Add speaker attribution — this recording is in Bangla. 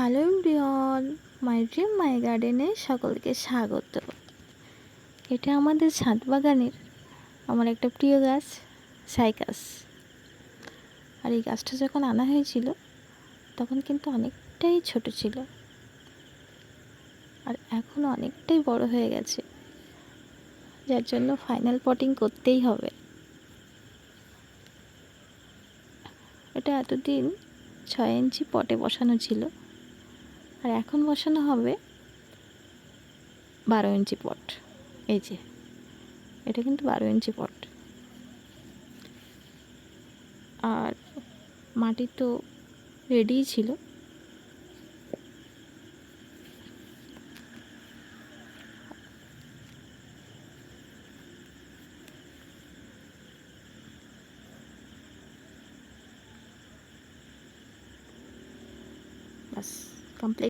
Speaker 1: হ্যালো এভরিওয়ান, মাই ড্রিম মাই গার্ডেনে সকলকে স্বাগত। এটা আমাদের ছাদ বাগানের আমার একটা প্রিয় গাছ, সাইকাস। আর এই গাছটা যখন আনা হয়েছিল তখন কিন্তু অনেকটাই ছোট ছিল, আর এখন অনেকটাই বড় হয়ে গেছে, যার জন্য ফাইনাল পটিং করতেই হবে। এটা এতদিন 6 ইঞ্চি পটে বসানো ছিল, আর এখন বসানো হবে 12 ইঞ্চি পট। এই যে এটা কিন্তু 12 ইঞ্চি পট। আর মাটি তো রেডিই ছিল। বাস কমপ্লিট।